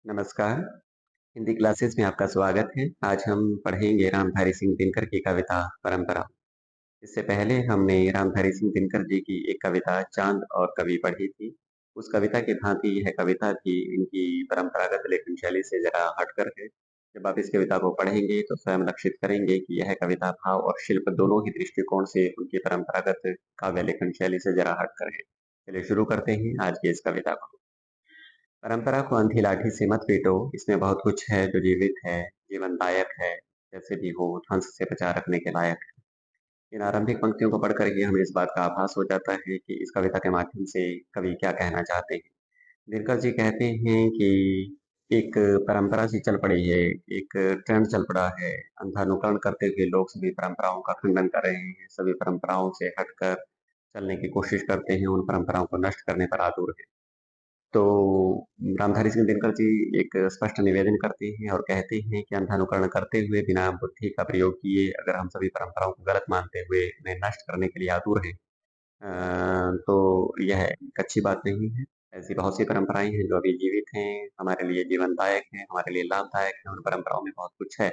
नमस्कार, हिंदी क्लासेस में आपका स्वागत है। आज हम पढ़ेंगे रामधारी सिंह दिनकर की कविता परंपरा। इससे पहले हमने रामधारी सिंह दिनकर जी की एक कविता चाँद और कवि पढ़ी थी। उस कविता की भांति यह कविता भी इनकी परंपरागत लेखन शैली से ज़रा हटकर है। जब आप इस कविता को पढ़ेंगे तो स्वयं लक्षित करेंगे कि यह कविता भाव और शिल्प दोनों ही दृष्टिकोण से उनकी परंपरागत काव्य लेखन शैली से ज़रा हटकर है। चलिए शुरू करते हैं आज की इस कविता को। परंपरा को अंधी लाठी से मत पीटो, इसमें बहुत कुछ है जो जीवित है, जीवनदायक है, जैसे भी हो ध्वंस से बचा रखने के लायक है। इन आरंभिक पंक्तियों को पढ़कर ही हमें इस बात का आभास हो जाता है कि इस कविता के माध्यम से कवि क्या कहना चाहते हैं। दिनकर जी कहते हैं कि एक परंपरा सी चल पड़ी है, एक ट्रेंड चल पड़ा है, अंधानुकरण करते हुए लोग सभी परंपराओं का खंडन कर रहे हैं, सभी परंपराओं से हटकर चलने की कोशिश करते हैं, उन परंपराओं को नष्ट करने पर आतुर हैं। तो रामधारी सिंह दिनकर जी एक स्पष्ट निवेदन करते हैं और कहते हैं कि अंधानुकरण करते हुए बिना बुद्धि का प्रयोग किए अगर हम सभी परंपराओं को गलत मानते हुए उन्हें नष्ट करने के लिए आतुर हैं, तो यह एक अच्छी बात नहीं है। ऐसी बहुत सी परंपराएं हैं जो अभी जीवित हैं, हमारे लिए जीवनदायक हैं, हमारे लिए लाभदायक हैं। उन परंपराओं में बहुत कुछ है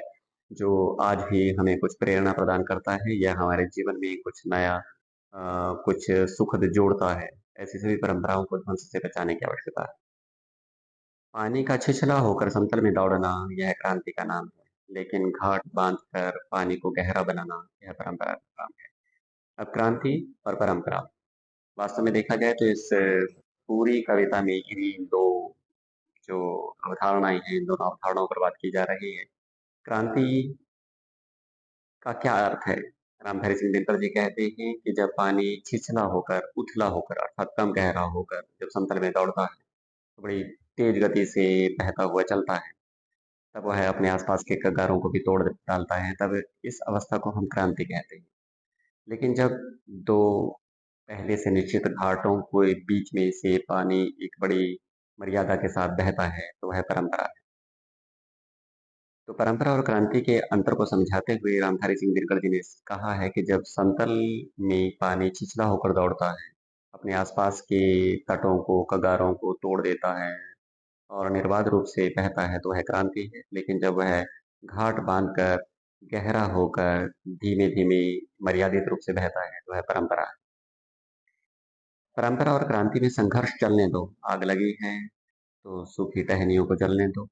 जो आज भी हमें कुछ प्रेरणा प्रदान करता है या हमारे जीवन में कुछ नया कुछ सुखद जोड़ता है। ऐसी सभी परंपराओं को ध्वंस से बचाने की आवश्यकता है। पानी का छिछला होकर समतल में दौड़ना यह क्रांति का नाम है, लेकिन घाट बांधकर पानी को गहरा बनाना यह परंपरा का काम है। अब क्रांति और परंपरा, वास्तव में देखा जाए तो इस पूरी कविता में इन्हीं दो जो अवधारणाएं हैं, इन दोनों अवधारणाओं पर बात की जा रही है। क्रांति का क्या अर्थ है? रामधारी सिंह दिनकर जी कहते हैं कि जब पानी छिछला होकर, उथला होकर अर्थात कम गहरा होकर जब समतल में दौड़ता है, तो बड़ी तेज गति से बहता हुआ चलता है। तब वह अपने आसपास के कगारों को भी तोड़ डालता है, तब इस अवस्था को हम क्रांति कहते हैं। लेकिन जब दो पहले से निश्चित घाटों के बीच में से पानी एक बड़ी मर्यादा के साथ बहता है, तो वह परंपरा है। तो परंपरा और क्रांति के अंतर को समझाते हुए रामधारी सिंह दिनकर जी ने कहा है कि जब समतल में पानी छिछला होकर दौड़ता है, अपने आसपास के तटों को, कगारों को तोड़ देता है और निर्बाध रूप से बहता है, तो वह क्रांति है। लेकिन जब वह घाट बांधकर, गहरा होकर, धीमे-धीमे, मर्यादित रूप से बहता है, तो वह परंपरा है। परंपरा और क्रांति में संघर्ष चलने दो, आग लगी है तो सूखी टहनियों को जलने दो।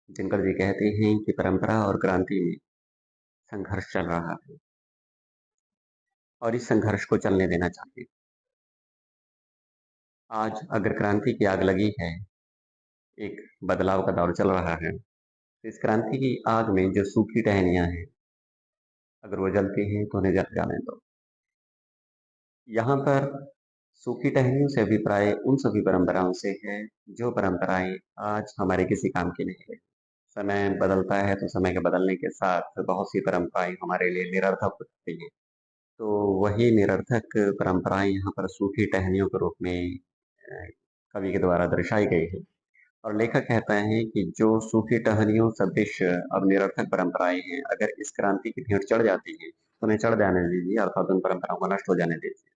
दिनकर जी कहते हैं कि परंपरा और क्रांति में संघर्ष चल रहा है और इस संघर्ष को चलने देना चाहिए। आज अगर क्रांति की आग लगी है, एक बदलाव का दौर चल रहा है, तो इस क्रांति की आग में जो सूखी टहनियाँ हैं, अगर वो जलती हैं तो उन्हें जल जाने दो। यहाँ पर सूखी टहनियों से अभिप्राय उन सभी परंपराओं से है, जो परंपराएं आज हमारे किसी काम की नहीं रही। समय बदलता है तो समय के बदलने के साथ बहुत सी परंपराएं हमारे लिए निरर्थक हो जाती हैं। तो वही निरर्थक परंपराएं यहाँ पर सूखी टहनियों के रूप में अ, कवि के द्वारा दर्शाई गई है। और लेखक कहता है कि जो सूखी टहनियों सदृश अब निरर्थक परंपराएं हैं, अगर इस क्रांति की भेंट चढ़ जाती है तो उन्हें चढ़ जाने दीजिए, अर्थात उन परंपराओं को नष्ट हो जाने दीजिए।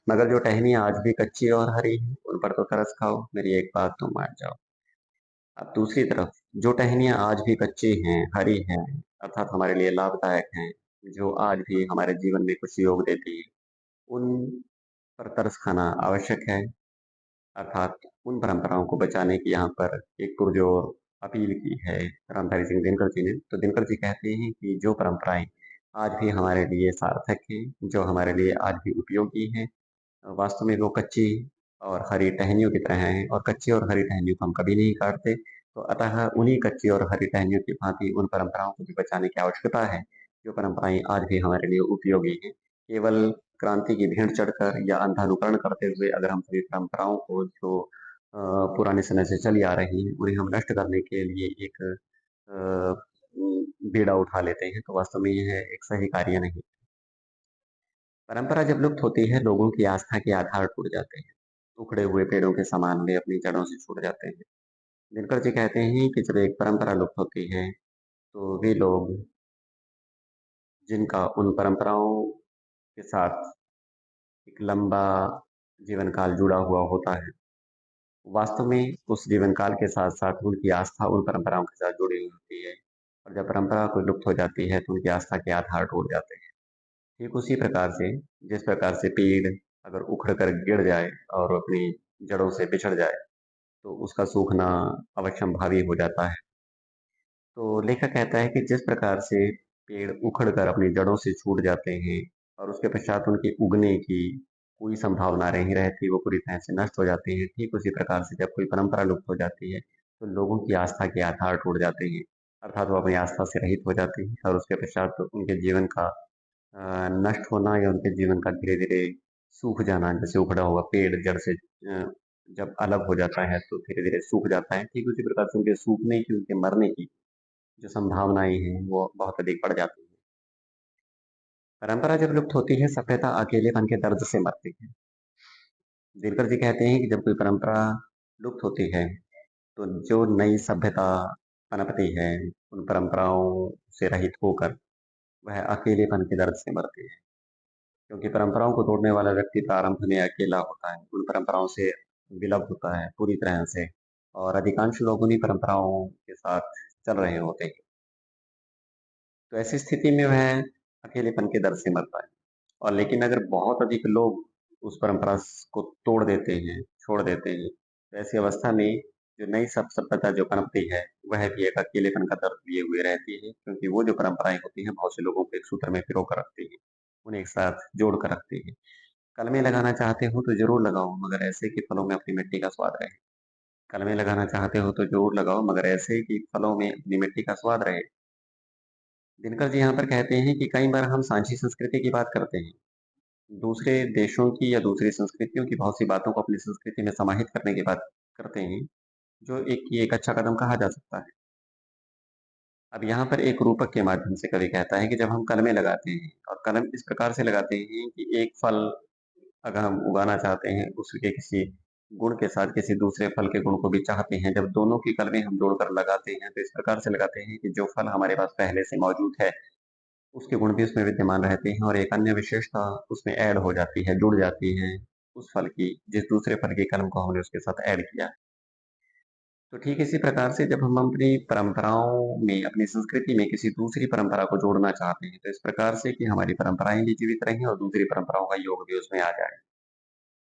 मगर जो टहनियाँ आज भी कच्ची और हरी हैं, उन पर तो तरस खाओ, मेरी एक बात तुम मान जाओ। अब दूसरी तरफ जो टहनियाँ आज भी कच्ची हैं, हरी हैं, अर्थात हमारे लिए लाभदायक हैं, जो आज भी हमारे जीवन में कुछ योग देती हैं, उन पर तरस खाना आवश्यक है। अर्थात उन परंपराओं को बचाने की यहाँ पर एक पुरजोर अपील की है रामधारी सिंह दिनकर जी ने। तो दिनकर जी कहते हैं कि जो परंपराएं आज भी हमारे लिए सार्थक हैं, जो हमारे लिए आज भी उपयोगी हैं, वास्तव में वो कच्ची और हरी टहनियों की तरह हैं और कच्ची और हरी टहनियों को हम कभी नहीं काटते। तो अतः उन्हीं कच्ची और हरी टहनियों की भांति उन परंपराओं को भी बचाने की आवश्यकता है, जो परंपराएं आज भी हमारे लिए उपयोगी हैं। केवल क्रांति की भेंट चढ़कर या अंधानुकरण करते हुए अगर हम सभी परंपराओं को जो पुराने समय से चली आ रही हैं, उन्हें हम नष्ट करने के लिए एक बीड़ा उठा लेते हैं, तो वास्तव में यह एक सही कार्य नहीं। परंपरा जब लुप्त होती है, लोगों की आस्था के आधार टूट जाते हैं। उखड़े हुए पेड़ों के समान वे अपनी जड़ों से छूट जाते हैं। दिनकर जी कहते हैं कि जब एक परंपरा लुप्त होती है, तो वे लोग जिनका उन परंपराओं के साथ एक लंबा जीवन काल जुड़ा हुआ होता है, वास्तव में उस जीवन काल के साथ-साथ उनकी आस्था उन परंपराओं के साथ जुड़ी हुई होती है और जब परंपरा कोई लुप्त हो जाती है, तो उनकी आस्था के आधार टूट जाते हैं। ठीक उसी प्रकार से जिस प्रकार से पेड़ अगर उखड़ कर गिर जाए और अपनी जड़ों से बिछड़ जाए, तो उसका सूखना अवश्यंभावी हो जाता है। तो लेखक कहता है कि जिस प्रकार से पेड़ उखड़ कर अपनी जड़ों से छूट जाते हैं और उसके पश्चात उनके उगने की कोई संभावना नहीं रहती, वो पूरी तरह से नष्ट हो जाते हैं। ठीक उसी प्रकार से जब कोई परंपरा लुप्त हो जाती है, तो लोगों की आस्था के आधार टूट जाते हैं। अर्थात वो अपनी आस्था से रहित हो जाते हैं और उसके पश्चात तो उनके जीवन का नष्ट होना या उनके जीवन का धीरे-धीरे सूख जाना, जैसे उखड़ा हुआ पेड़ जड़ से जब अलग हो जाता है, तो धीरे-धीरे सूख जाता है। ठीक उसी प्रकार से उनके सूखने की, उनके मरने की जो संभावनाएँ हैं, वो बहुत अधिक बढ़ जाती हैं। परंपरा जब लुप्त होती है, सभ्यता अकेलेपन के दर्द से मरती है। दिनकर जी कहते हैं कि जब कोई परंपरा लुप्त होती है, तो जो नई सभ्यता पनपती है, उन परंपराओं से रहित होकर वह अकेलेपन के दर्द से मरती है। क्योंकि परंपराओं को तोड़ने वाला व्यक्ति प्रारंभ में अकेला होता है, उन परंपराओं से विलग होता है पूरी तरह से और अधिकांश लोग उन्हीं परंपराओं के साथ चल रहे होते हैं। तो ऐसी स्थिति में वह अकेलेपन के दर्द से मरता है। और लेकिन अगर बहुत अधिक लोग उस परंपरा को तोड़ देते हैं, छोड़ देते हैं, तो ऐसी अवस्था में जो नई सभ्यता जो पनपती है, वह भी एक अकेलेपन का दर्द लिए हुए रहती है, क्योंकि वो जो परंपराएं होती हैं बहुत से लोगों को एक सूत्र में पिरो कर रखती है, उन्हें एक साथ जोड़ कर रखती है। कलमें लगाना चाहते हो तो जरूर लगाओ, मगर ऐसे कि फलों में अपनी मिट्टी का स्वाद रहे। कलमें लगाना चाहते हो तो जरूर लगाओ, मगर ऐसे कि फलों में अपनी मिट्टी का स्वाद रहे। दिनकर जी यहाँ पर कहते हैं कि कई बार हम सांझी संस्कृति की बात करते हैं, दूसरे देशों की या दूसरी संस्कृतियों की बहुत सी बातों को अपनी संस्कृति में समाहित करने की बात करते हैं, जो एक अच्छा कदम कहा जा सकता है। अब यहाँ पर एक रूपक के माध्यम से कवि कहता है कि जब हम कलमें लगाते हैं और कलम इस प्रकार से लगाते हैं कि एक फल अगर हम उगाना चाहते हैं, उसके किसी गुण के साथ किसी दूसरे फल के गुण को भी चाहते हैं, जब दोनों की कलमें हम जोड़कर लगाते हैं, तो इस प्रकार से लगाते हैं कि जो फल हमारे पास पहले से मौजूद है, उसके गुण भी उसमें विद्यमान रहते हैं और एक अन्य विशेषता उसमें ऐड हो जाती है, जुड़ जाती है उस फल की, जिस दूसरे फल की कलम को हमने उसके साथ ऐड किया। तो ठीक इसी प्रकार से जब हम अपनी परंपराओं में, अपनी संस्कृति में किसी दूसरी परंपरा को जोड़ना चाहते हैं, तो इस प्रकार से कि हमारी परंपराएं भी जीवित रहें और दूसरी परंपराओं का योग भी उसमें आ जाए।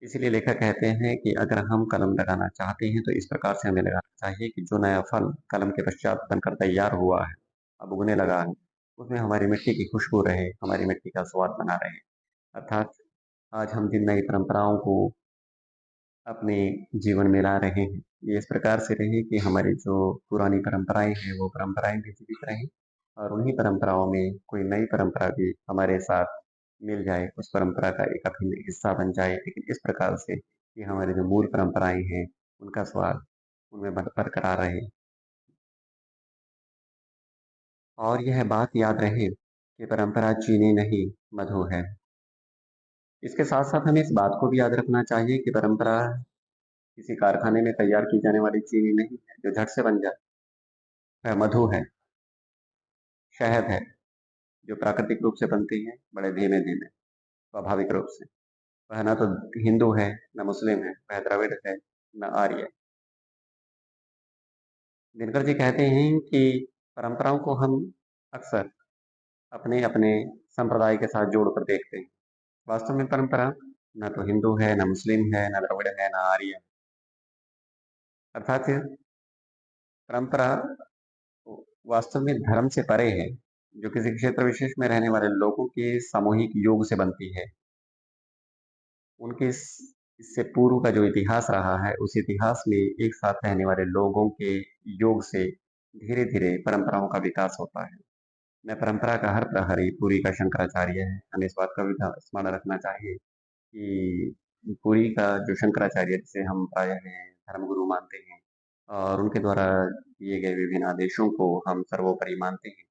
इसीलिए लेखक कहते हैं कि अगर हम कलम लगाना चाहते हैं, तो इस प्रकार से हमें लगाना चाहिए कि जो नया फल कलम के पश्चात बनकर तैयार हुआ है, अब उगने लगा है, उसमें हमारी मिट्टी की खुशबू रहे, हमारी मिट्टी का स्वाद बना रहे। अर्थात आज हम जिन नई परंपराओं को अपने जीवन में ला रहे हैं, ये इस प्रकार से रहे कि हमारी जो पुरानी परंपराएं हैं, वो परंपराएं भी जीवित रहें और उन्हीं परंपराओं में कोई नई परंपरा भी हमारे साथ मिल जाए, उस परंपरा का एक अभिन्न हिस्सा बन जाए, लेकिन इस प्रकार से कि हमारी जो मूल परंपराएं हैं, उनका स्वाद उनमें बरकरार रहे। और यह बात याद रहे कि परंपरा चीनी नहीं, मधु है। इसके साथ साथ हमें इस बात को भी याद रखना चाहिए कि परंपरा किसी कारखाने में तैयार की जाने वाली चीनी नहीं है, जो झट से बन जाए। वह मधु है, शहद है, जो प्राकृतिक रूप से बनती है, बड़े धीमे-धीमे, स्वाभाविक रूप से। वह ना तो हिंदू है, ना मुस्लिम है, वह द्रविड़ है, ना आर्य। दिनकर जी कहते हैं कि परंपराओं को हम अक्सर अपने-अपने संप्रदाय के साथ जोड़कर देखते हैं। वास्तव में परंपरा ना तो हिंदू है, ना मुस्लिम है, ना द्रविड़ है, ना आर्य है। अर्थात परंपरा वास्तव में धर्म से परे है, जो किसी क्षेत्र विशेष में रहने वाले लोगों के सामूहिक योग से बनती है। उनके इससे पूर्व का जो इतिहास रहा है, उस इतिहास में एक साथ रहने वाले लोगों के योग से धीरे-धीरे परंपराओं का विकास होता है। मैं परंपरा का हर प्रहरी पुरी का शंकराचार्य है। हमें इस बात का भी स्मरण रखना चाहिए कि पुरी का जो शंकराचार्य, जिसे हम प्रायः धर्मगुरु मानते हैं और उनके द्वारा दिए गए विभिन्न आदेशों को हम सर्वोपरि मानते हैं।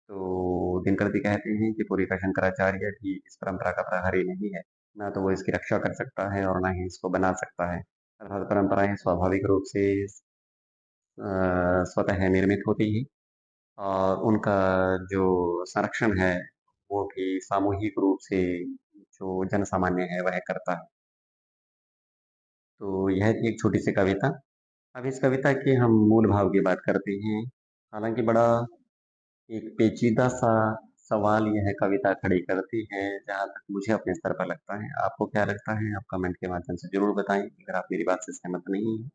तो दिनकर जी कहते हैं कि पुरी का शंकराचार्य भी इस परंपरा का प्रहरी नहीं है। ना तो वो इसकी रक्षा कर सकता है और ना ही इसको बना सकता है। अर्थात परंपराएँ स्वाभाविक रूप से स्वतः निर्मित होती हैं और उनका जो संरक्षण है, वो भी सामूहिक रूप से जो जन सामान्य है वह करता है। तो यह थी एक छोटी-सी कविता। अब इस कविता के हम मूल भाव की बात करते हैं। हालाँकि बड़ा एक पेचीदा-सा सवाल यह कविता खड़ी करती है, जहाँ तक मुझे अपने स्तर पर लगता है। आपको क्या लगता है? आप कमेंट के माध्यम से ज़रूर बताएँ, अगर आप मेरी बात से सहमत नहीं हैं।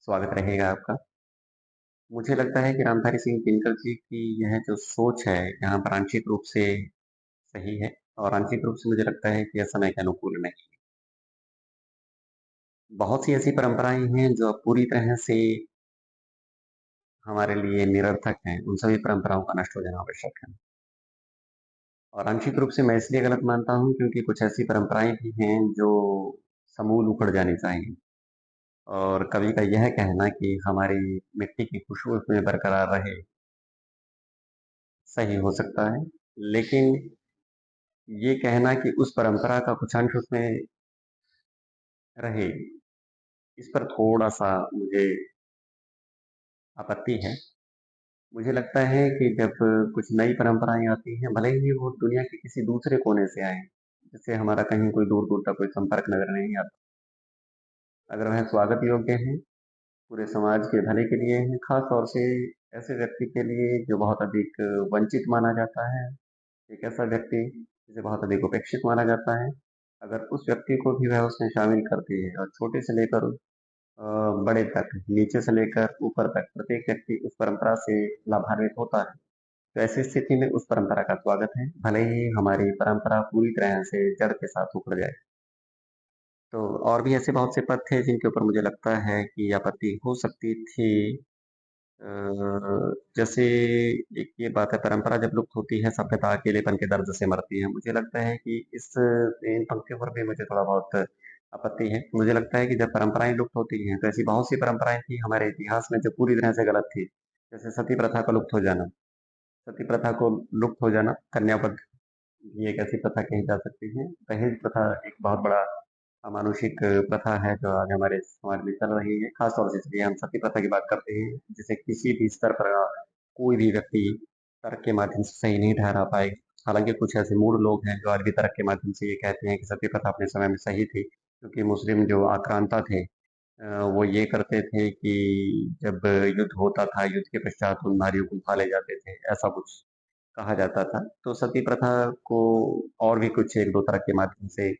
स्वागत रहेगा आपका। मुझे लगता है कि रामधारी सिंह दिनकर जी की यह जो सोच है, यहाँ पर आंशिक रूप से सही है और आंशिक रूप से मुझे लगता है कि यह समय के अनुकूल नहीं। बहुत सी ऐसी परंपराएँ हैं जो अब पूरी तरह से हमारे लिए निरर्थक हैं, उन सभी परंपराओं का नष्ट हो जाना आवश्यक है। और आंशिक रूप से मैं इसलिए गलत मानता हूँ क्योंकि कुछ ऐसी परंपराएँ भी हैं जो समूल उखड़ जानी चाहिए। और कवि का यह कहना कि हमारी मिट्टी की खुशबू उसमें बरकरार रहे, सही हो सकता है। लेकिन ये कहना कि उस परंपरा का कुछ अंश उसमें रहे, इस पर थोड़ा-सा मुझे आपत्ति है। मुझे लगता है कि जब कुछ नई परंपराएँ आती हैं, भले ही वो दुनिया के किसी दूसरे कोने से आएँ, जिससे हमारा कहीं कोई दूर-दूर तक कोई संपर्क नज़र नहीं आता। अगर वह स्वागत योग्य हैं, पूरे समाज के भले के लिए हैं, ख़ास तौर से ऐसे व्यक्ति के लिए जो बहुत अधिक वंचित माना जाता है, एक ऐसा व्यक्ति जिसे बहुत अधिक उपेक्षित माना जाता है, अगर उस व्यक्ति को भी वह उसमें शामिल करती है और छोटे से लेकर बड़े तक, नीचे से लेकर ऊपर तक प्रत्येक व्यक्ति उस परंपरा से लाभान्वित होता है। तो ऐसी स्थिति में उस परंपरा का स्वागत है, भले ही हमारी परंपरा पूरी तरह से जड़ के साथ उखड़ जाए। तो और भी ऐसे बहुत से पद थे जिनके ऊपर मुझे लगता है कि आपत्ति हो सकती थी। जैसे एक ये बात है, परंपरा जब लुप्त होती है, सभ्यता अकेलेपन के दर्द से मरती है। मुझे लगता है कि इन पंक्तियों पर भी मुझे थोड़ा बहुत आपत्ति है। मुझे लगता है कि जब परंपराएँ लुप्त होती हैं, तो ऐसी बहुत सी परंपराएँ थी हमारे इतिहास में जो पूरी तरह से गलत थी। जैसे सती प्रथा का लुप्त हो जाना। सती प्रथा को लुप्त हो जाना, कन्या वध ये एक ऐसी प्रथा कही जा सकती है। दहेज प्रथा एक बहुत बड़ा अमानुषिक प्रथा है जो आज हमारे समाज में चल रही है। खास तौर से चलिए हम सती प्रथा की बात करते हैं, जिसे किसी भी स्तर पर कोई भी व्यक्ति तर्क के माध्यम से सही नहीं ठहरा पाएगा। हालाँकि कुछ ऐसे मूढ़ लोग हैं जो आज भी तर्क के माध्यम से ये कहते हैं कि सती प्रथा अपने समय में सही थी, क्योंकि मुस्लिम जो आक्रांता थे वो ये करते थे कि जब युद्ध होता था, युद्ध के पश्चात उन नारियों को उठा ले जाते थे, ऐसा कुछ कहा जाता था। तो सती प्रथा को और भी कुछ 1-2 तरह के माध्यम से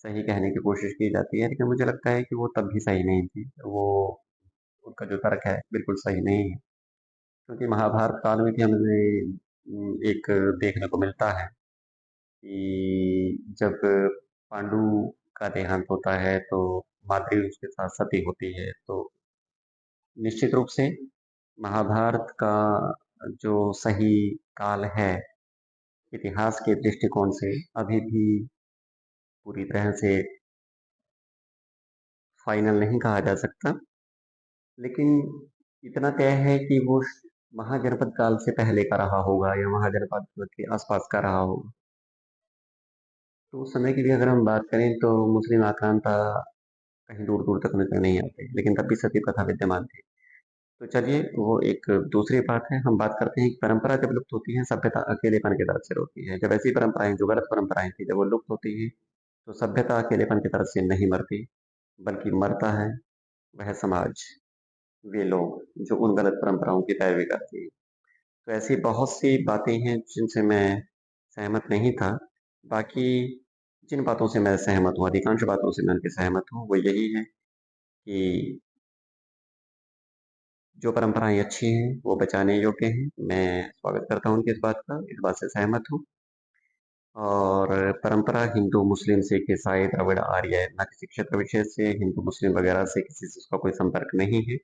सही कहने की कोशिश की जाती है, लेकिन मुझे लगता है कि वो तब भी सही नहीं थी। वो उनका जो तर्क है, बिल्कुल सही नहीं है। क्योंकि महाभारत काल में भी हमें एक देखने को मिलता है कि जब पांडु का देहांत होता है, तो माद्री उसके साथ सती होती है। तो निश्चित रूप से महाभारत का जो सही काल है, इतिहास के दृष्टिकोण से अभी भी पूरी तरह से फाइनल नहीं कहा जा सकता। लेकिन इतना तय है कि वो महाजनपद काल से पहले का रहा होगा या महाजनपद के आसपास का रहा होगा। तो उस समय की भी अगर हम बात करें तो मुस्लिम आक्रांता कहीं दूर-दूर तक नज़र नहीं आते, लेकिन तब भी सती प्रथा विद्यमान थी। तो चलिए वो एक दूसरी बात है, हम बात करते हैं कि परंपरा जब लुप्त होती है, सभ्यता अकेलेपन के दर्द से रोती है। जब ऐसी परंपराएँ जो गलत परंपराएँ थी, जब वो लुप्त होती हैं, तो सभ्यता अकेलेपन के दर्द से नहीं मरती, बल्कि मरता है वह समाज, वे लोग जो उन गलत परंपराओं की पैरवी करती हैं। तो ऐसी बहुत सी बातें हैं जिनसे मैं सहमत नहीं था। बाकी जिन बातों से मैं सहमत हूँ, अधिकांश बातों से मैं उनके सहमत हूँ, वो यही है कि जो परंपराएँ अच्छी हैं, वो बचाने योग्य हैं। मैं स्वागत करता हूँ उनकी इस बात का, इस बात से सहमत हूँ। और परंपरा हिंदू, मुस्लिम, सिख, ईसाई, द्रविड़, आर्य ना किसी क्षेत्र विशेष से, हिंदू, मुस्लिम वगैरह से किसी से उसका कोई संपर्क नहीं है,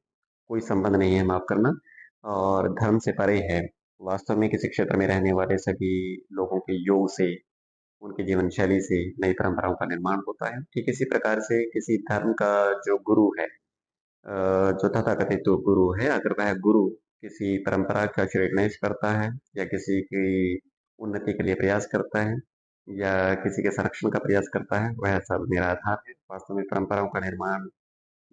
कोई संबंध नहीं है, माफ़ करना, और धर्म से परे है। वास्तव में किसी क्षेत्र में रहने वाले सभी लोगों के योग से, उनकी जीवन शैली से नई परंपराओं का निर्माण होता है। ठीक इसी प्रकार से किसी धर्म का जो गुरु है, जो तथाकथित गुरु है, अगर वह गुरु किसी परंपरा का श्रेणेश करता है या किसी की उन्नति के लिए प्रयास करता है या किसी के संरक्षण का प्रयास करता है, वह सब निराधार है। वास्तव में परंपराओं का निर्माण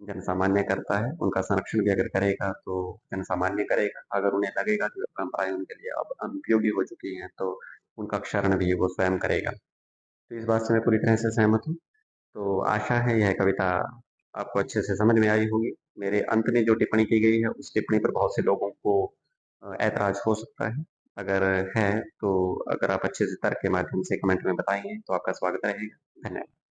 जनसामान्य करता है, उनका संरक्षण भी अगर करेगा तो जनसामान्य करेगा। अगर उन्हें लगेगा कि परंपराएँ उनके लिए अब अनुपयोगी हो चुकी हैं, तो उनका क्षरण भी वो स्वयं करेगा। तो इस बात से मैं पूरी तरह से सहमत हूँ। तो आशा है यह कविता आपको अच्छे से समझ में आई होगी। मेरे अंत में जो टिप्पणी की गई है, उस टिप्पणी पर बहुत से लोगों को ऐतराज़ हो सकता है। अगर है, तो अगर आप अच्छे से तर्क के माध्यम से कमेंट में बताएँगे, तो आपका स्वागत रहेगा। धन्यवाद।